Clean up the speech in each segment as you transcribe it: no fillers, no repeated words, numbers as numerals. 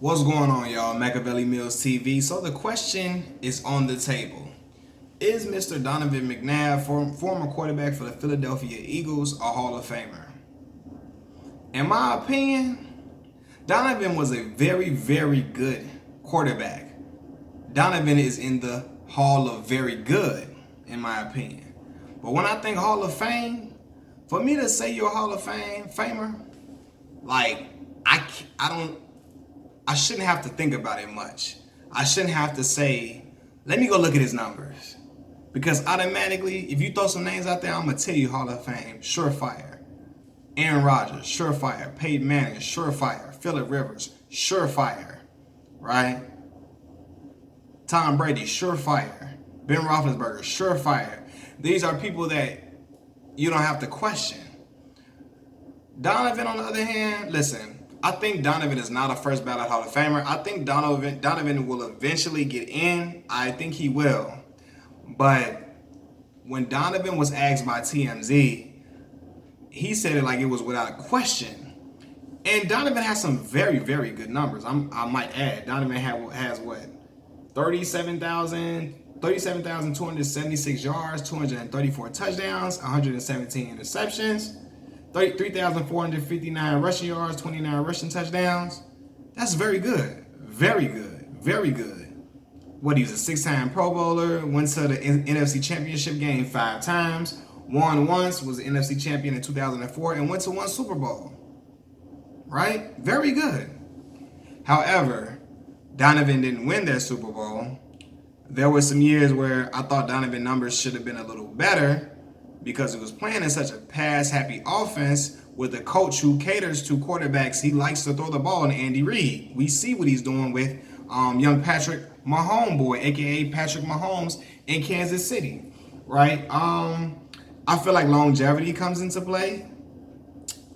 What's going on, y'all? Machiavelli Mills TV. So the question is on the table. Is Mr. Donovan McNabb, former quarterback for the Philadelphia Eagles, a Hall of Famer? In my opinion, Donovan was a very, very good quarterback. Donovan is in the Hall of Very Good, in my opinion. But when I think Hall of Fame, for me to say you're a Hall of Famer, like I shouldn't have to think about it much. I shouldn't have to say, let me go look at his numbers. Because automatically, if you throw some names out there, I'm going to tell you Hall of Fame, surefire. Aaron Rodgers, surefire. Peyton Manning, surefire. Phillip Rivers, surefire. Right? Tom Brady, surefire. Ben Roethlisberger, surefire. These are people that you don't have to question. Donovan, on the other hand, listen, I think Donovan is not a first ballot Hall of Famer. I think Donovan will eventually get in. I think he will. But when Donovan was asked by TMZ, he said it like it was without a question. And Donovan has some very, very good numbers. I might add, Donovan has what? 37,276 yards, 234 touchdowns, 117 interceptions. 3,459 rushing yards, 29 rushing touchdowns. That's very good. Very good. Very good. What, he was a 6-time Pro Bowler, went to the NFC Championship game 5 times, won once, was an NFC champion in 2004, and went to 1 Super Bowl. Right? Very good. However, Donovan didn't win that Super Bowl. There were some years where I thought Donovan numbers should have been a little better, because he was playing in such a pass-happy offense with a coach who caters to quarterbacks. He likes to throw the ball to Andy Reid. We see what he's doing with young Patrick Mahomes, boy, a.k.a. Patrick Mahomes in Kansas City, right? I feel like longevity comes into play.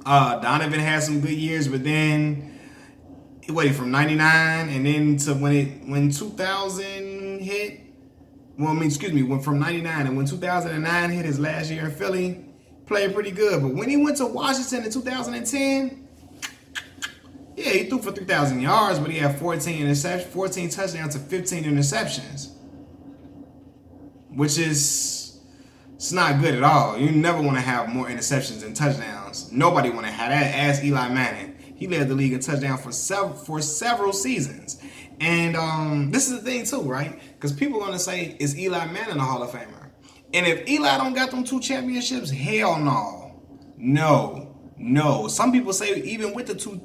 Donovan had some good years, but then he waited from 99 and then to when 2000 hit. Went from 99, and when 2009 hit his last year in Philly, played pretty good. But when he went to Washington in 2010, yeah, he threw for 3,000 yards, but he had 14 touchdowns to 15 interceptions, which is, it's not good at all. You never want to have more interceptions than touchdowns. Nobody want to have that. Ask Eli Manning. He led the league in touchdowns for several seasons. And this is the thing too, right? Because people are going to say, is Eli Manning a Hall of Famer? And if Eli don't got them 2 championships, hell no. No. Some people say even with the two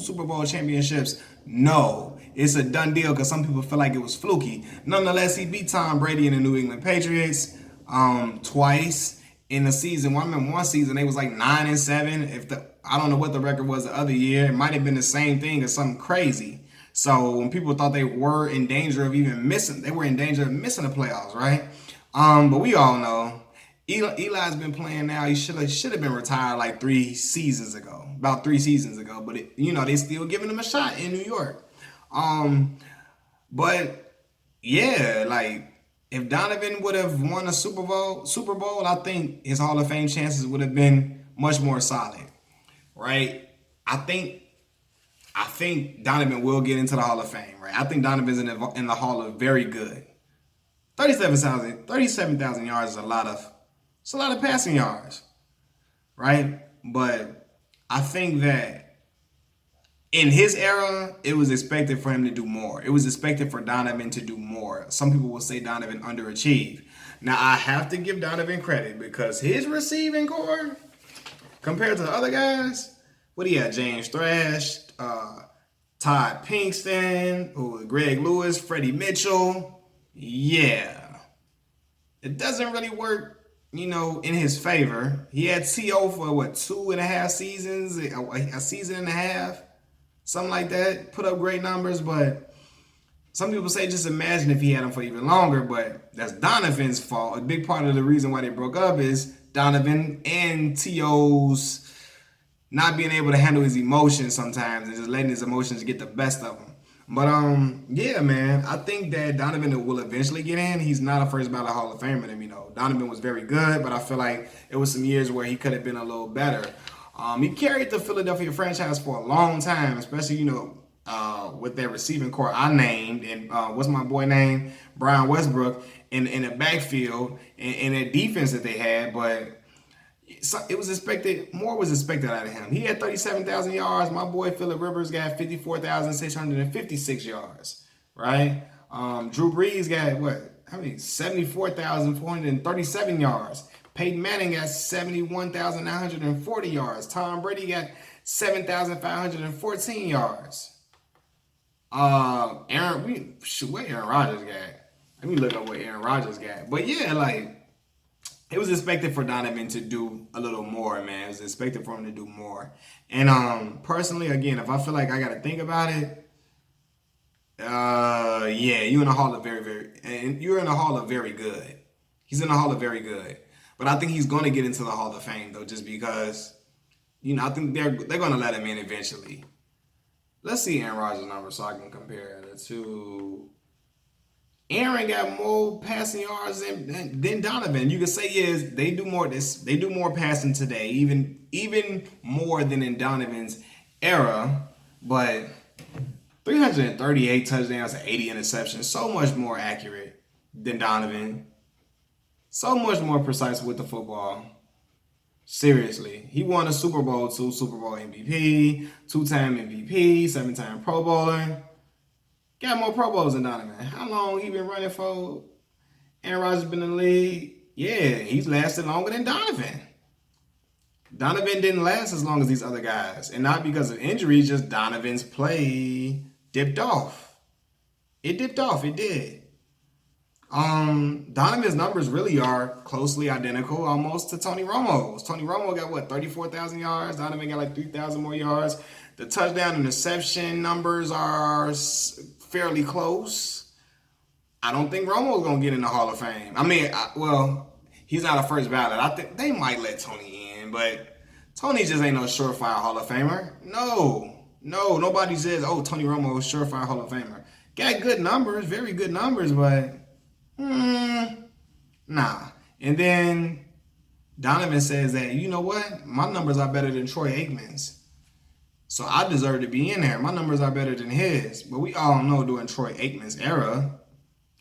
Super Bowl championships, no. It's a done deal because some people feel like it was fluky. Nonetheless, he beat Tom Brady and the New England Patriots twice in the season. I remember one season they was like 9-7. I don't know what the record was the other year. It might have been the same thing or something crazy. So when people thought they were in danger of missing the playoffs, right? But we all know Eli's been playing now. He should have been retired like about 3 seasons ago. But they still giving him a shot in New York. But yeah, like if Donovan would have won a Super Bowl, I think his Hall of Fame chances would have been much more solid, right? I think Donovan will get into the Hall of Fame, right? I think Donovan's in the Hall of Very Good. 37,000 yards is a lot of passing yards, right? But I think that in his era, it was expected for him to do more. It was expected for Donovan to do more. Some people will say Donovan underachieved. Now, I have to give Donovan credit because his receiving core, compared to the other guys, what do you have? James Thrash, Todd Pinkston, Greg Lewis, Freddie Mitchell. Yeah. It doesn't really work, in his favor. He had T.O. for 2.5 seasons, a season and a half, something like that. Put up great numbers, but some people say just imagine if he had him for even longer, but that's Donovan's fault. A big part of the reason why they broke up is Donovan and T.O.'s not being able to handle his emotions sometimes and just letting his emotions get the best of him. But yeah, man, I think that Donovan will eventually get in. He's not a first ballot Hall of Famer, Donovan was very good, but I feel like it was some years where he could have been a little better. He carried the Philadelphia franchise for a long time, especially, with their receiving core I named, and what's my boy name? Brian Westbrook, in the backfield, and that defense that they had, but it was expected, more was expected out of him. He had 37,000 yards. My boy Phillip Rivers got 54,656 yards, right? Drew Brees got what? How many? 74,437 yards. Peyton Manning got 71,940 yards. Tom Brady got 7,514 yards. Where Aaron Rodgers got? Let me look up what Aaron Rodgers got. But yeah, like, it was expected for Donovan to do a little more, man. It was expected for him to do more. And personally, again, if I feel like I got to think about it, yeah, you're in the Hall of you're in the Hall of very good. He's in the Hall of very good. But I think he's going to get into the Hall of Fame, though, just because, I think they're going to let him in eventually. Let's see Aaron Rodgers' numbers so I can compare it to... Aaron got more passing yards than Donovan. You could say, yes, they do more passing today, even more than in Donovan's era. But 338 touchdowns and 80 interceptions, so much more accurate than Donovan. So much more precise with the football. Seriously. He won a Super Bowl too, Super Bowl MVP, 2-time MVP, 7-time Pro Bowler. Got more Pro Bowls than Donovan. How long he been running for? Aaron Rodgers been in the league? Yeah, he's lasted longer than Donovan. Donovan didn't last as long as these other guys. And not because of injuries, just Donovan's play dipped off. It dipped off. It did. Donovan's numbers really are closely identical almost to Tony Romo's. Tony Romo got, what, 34,000 yards? Donovan got like 3,000 more yards. The touchdown and interception numbers are fairly close. I don't think Romo's going to get in the Hall of Fame. I mean, he's not a first ballot. I think they might let Tony in, but Tony just ain't no surefire Hall of Famer. No, nobody says, oh, Tony Romo is surefire Hall of Famer. Got good numbers, very good numbers, but nah. And then Donovan says that, you know what? My numbers are better than Troy Aikman's. So I deserve to be in there. My numbers are better than his. But we all know during Troy Aikman's era,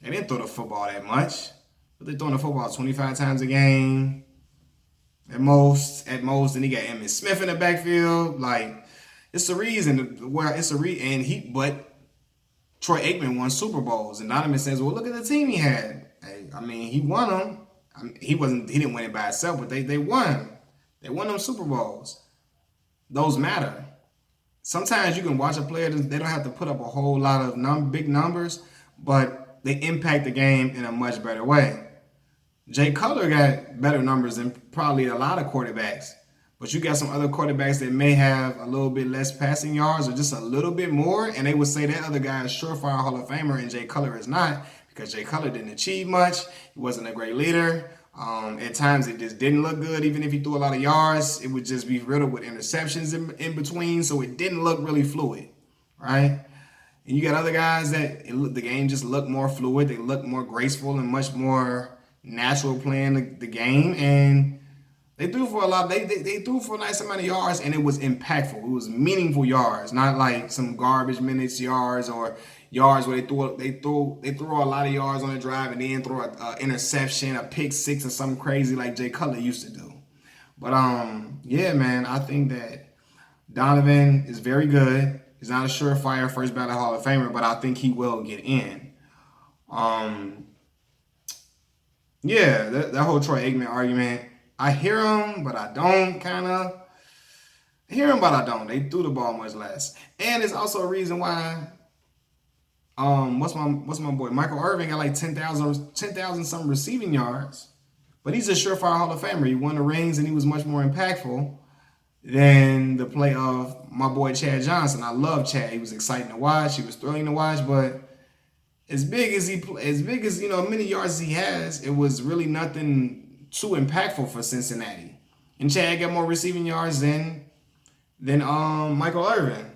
they didn't throw the football that much. But they're throwing the football 25 times a game. At most. And he got Emmitt Smith in the backfield. Like, it's the reason. But Troy Aikman won Super Bowls. And Donovan says, well, look at the team he had. I mean, he won them. He didn't win it by himself, but they won. They won them Super Bowls. Those matter. Sometimes you can watch a player, they don't have to put up a whole lot of big numbers, but they impact the game in a much better way. Jay Cutler got better numbers than probably a lot of quarterbacks, but you got some other quarterbacks that may have a little bit less passing yards or just a little bit more, and they would say that other guy is surefire Hall of Famer and Jay Cutler is not, because Jay Cutler didn't achieve much. He wasn't a great leader. At times, it just didn't look good. Even if he threw a lot of yards, it would just be riddled with interceptions in between, so it didn't look really fluid, right? And you got other guys that the game just looked more fluid. They looked more graceful and much more natural playing the game, and they threw for a lot. They threw for a nice amount of yards, and it was impactful. It was meaningful yards, not like some garbage minutes yards or yards where they throw a lot of yards on the drive and then throw an interception, a pick six, or something crazy like Jay Cutler used to do. But yeah, man, I think that Donovan is very good. He's not a surefire first ballot Hall of Famer, but I think he will get in. Yeah, that whole Troy Aikman argument, I hear him, but I don't, kind of. I hear him, but I don't. They threw the ball much less. And it's also a reason why what's my boy? Michael Irvin got like 10,000 some receiving yards. But he's a surefire Hall of Famer. He won the rings and he was much more impactful than the play of my boy Chad Johnson. I love Chad. He was exciting to watch. He was thrilling to watch, but as big as many yards as he has, it was really nothing too impactful for Cincinnati. And Chad got more receiving yards than Michael Irvin.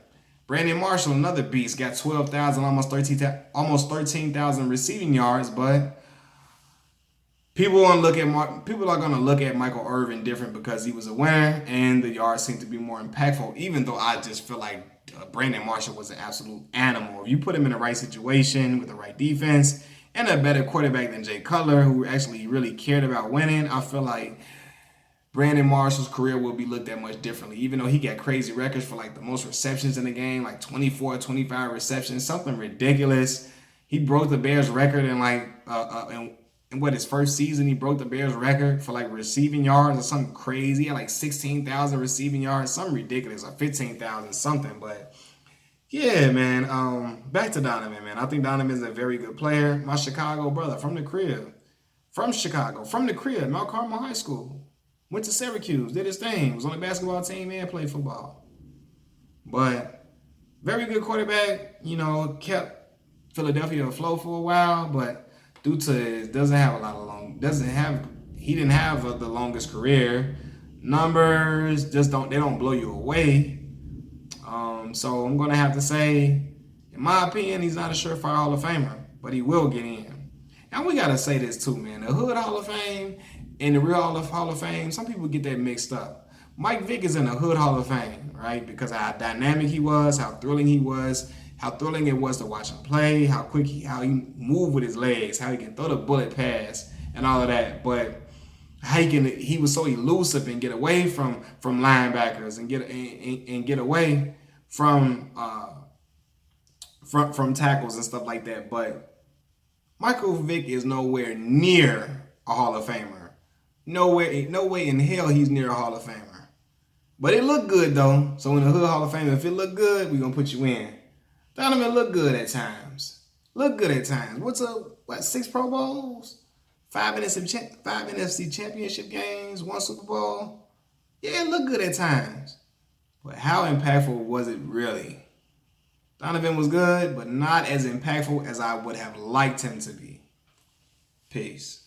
Brandon Marshall, another beast, got 12,000, almost 13,000 receiving yards, but people are going to look at Michael Irvin different because he was a winner and the yards seem to be more impactful, even though I just feel like Brandon Marshall was an absolute animal. If you put him in the right situation with the right defense and a better quarterback than Jay Cutler, who actually really cared about winning, I feel like Brandon Marshall's career will be looked at much differently. Even though he got crazy records for like the most receptions in the game, like 24, 25 receptions, something ridiculous. He broke the Bears record in like in what his first season. He broke the Bears record for like receiving yards or something crazy. He had like 16,000 receiving yards, something ridiculous, or 15,000 something. But yeah, man. Back to Donovan, man. I think Donovan's a very good player. My Chicago brother from the crib, from Chicago, from the crib, Mount Carmel High School. Went to Syracuse, did his thing, was on the basketball team and played football. But very good quarterback, you know, kept Philadelphia afloat for a while, but due to he didn't have the longest career. Numbers they don't blow you away. So I'm gonna have to say, in my opinion, he's not a surefire Hall of Famer, but he will get in. And we gotta say this too, man. The Hood Hall of Fame and the real Hall of Fame, some people get that mixed up. Mike Vick is in the Hood Hall of Fame, right? Because of how dynamic he was, how thrilling he was, how thrilling it was to watch him play, how he moved with his legs, how he can throw the bullet pass, and all of that. But he was so elusive and get away from linebackers and get away from tackles and stuff like that. But Michael Vick is nowhere near a Hall of Famer. No way in hell he's near a Hall of Famer. But it looked good though. So in the Hood Hall of Fame, if it looked good, we're gonna put you in. Donovan looked good at times. What's up? 6 Pro Bowls? 5 NFC championship games, 1 Super Bowl. Yeah, it looked good at times. But how impactful was it really? Donovan was good, but not as impactful as I would have liked him to be. Peace.